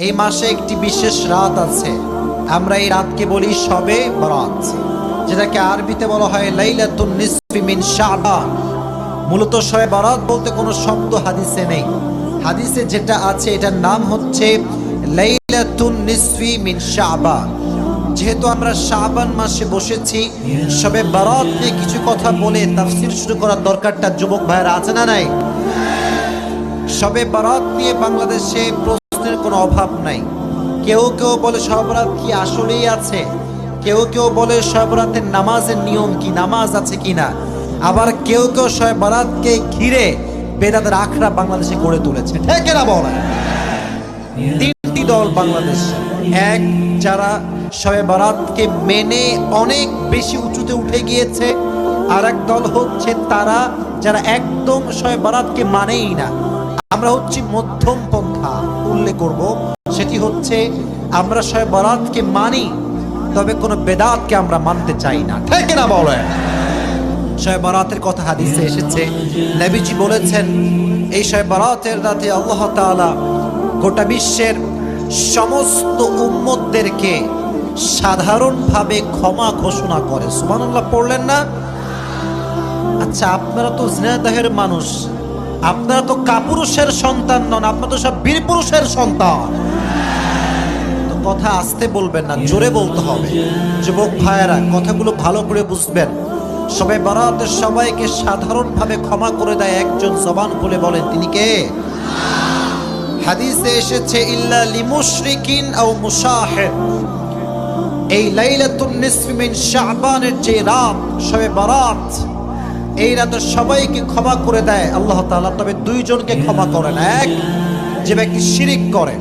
এই মাসে একটি বিশেষ রাত আছে, আমরা এই রাতকে বলি শবে বরাত, যেটাকে আরবিতে বলা হয় লাইলাতুন নিসফি মিন শাবান। মূলত শবে বরাত বলতে কোনো শব্দ হাদিসে নেই, হাদিসে যেটা আছে এটার নাম হচ্ছে লাইলাতুন নিসফি মিন শাবান। যেহেতু আমরা শাবান মাসে বসেছি, শবে বরাত নিয়ে কিছু কথা বলে তাফসীর শুরু করার দরকারটা যুবক ভাইরা আছে না নাই? শবে বরাত নিয়ে বাংলাদেশে প্রশ্নের কোনো অভাব নাই। কেউ কেউ বলে শবে বরাত কি আসলেই আছে, কেউ কেউ বলে শবে বরাতের নামাজের নিয়ম কি, নামাজ আছে কিনা, আবার কেউ কেউ শবে বরাতকে ঘিরে বেদাতের আখড়া বাংলাদেশে গড়ে তুলেছে। ঠিক না বলেন? তিনটি দল বাংলাদেশ, এক যারা শবে বরাতকে মেনে অনেক বেশি উঁচুতে উঠে গিয়েছে, আর এক দল হচ্ছে তারা যারা একদম শবে বরাতকে মানেই না। আমরা হচ্ছি মধ্যম পন্থা উল্লেখ করব, সেটি হচ্ছে আমরা শবে বরাতকে মানি, তবে কোনো বেদাতকে আমরা মানতে চাই না। ঠিক না বলেন? শবে বরাতের কথা হাদিসে এসেছে, নবীজি বলেছেন এই শবে বরাতের রাতে আল্লাহ তাআলা গোটা বিশ্বের সমস্ত উম্মতদেরকে সাধারণভাবে ক্ষমা ঘোষণা করে। সুবহানাল্লাহ পড়লেন না? আচ্ছা, আপনারা তো জিনাদাহের মানুষ, আপনারা তো কাপুরুষের সন্তান নন, আপনারা তো সব বীর পুরুষের সন্তান। তো কথা আস্তে বলবেন না, জোরে বলতে হবে। যুবক ভাইয়েরা কথাগুলো ভালো করে বুঝবেন। শবে বরাতে সবাইকে সাধারণভাবে ক্ষমা করে দেয় একজন, জবান খুলে বলেন তিনি কে? হাদিসে এসেছে ইল্লা লিমুশরিকিন আও মুশাহিদ। এই লাইলাতুন নিসফি মিন শাবানের যে রাত শবে বরাত, এই রাতে সবাইকে ক্ষমা করে দেয় আল্লাহ তাআলা, তবে দুইজনকে ক্ষমা করেন। এক, যে ব্যক্তি শিরিক করে,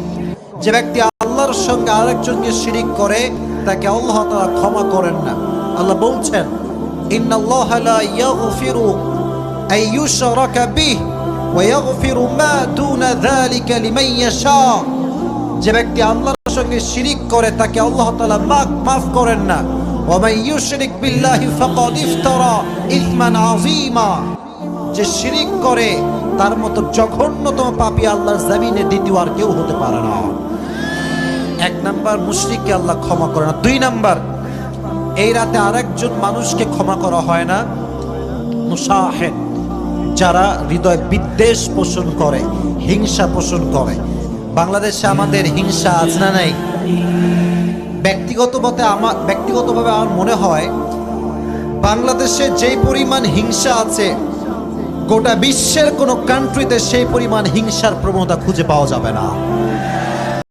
যে ব্যক্তি আল্লাহর সঙ্গে আরেকজনকে শিরিক করে তাকে আল্লাহ তাআলা ক্ষমা করেন না। আল্লাহ বলছেন ইন্নাল্লাহা লা ইয়াগফিরু আন ইউশরাকা বিহি ওয়া ইয়াগফিরু মা দুনা যালিকা লিমান ইয়াশা। যে ব্যক্তি আল্লাহর সঙ্গে শিরিক করে তাকে আল্লাহ তাআলা মাফ করেন না। ওয়া মান ইউশরিক বিল্লাহি ফাকাদ ইফতারা ইসমান আযীমা। যে শিরিক করে তার মতো জঘন্যতম পাপী আল্লাহর জমিনে দ্বিতীয় আর কেউ হতে পারে না। এক নাম্বার, মুশরিককে আল্লাহ ক্ষমা করে না। দুই নাম্বার, এই রাতে আরেকজন মানুষকে ক্ষমা করা হয় না, মুশাহিদ, যারা হৃদয় বিদ্বেষ পোষণ করে, হিংসা পোষণ করে। বাংলাদেশে আমাদের হিংসা আছে না নাই? ব্যক্তিগতভাবে আমার মনে হয় বাংলাদেশে যেই পরিমাণ হিংসা আছে, গোটা বিশ্বের কোনো কান্ট্রিতে সেই পরিমাণ হিংসার প্রবণতা খুঁজে পাওয়া যাবে না।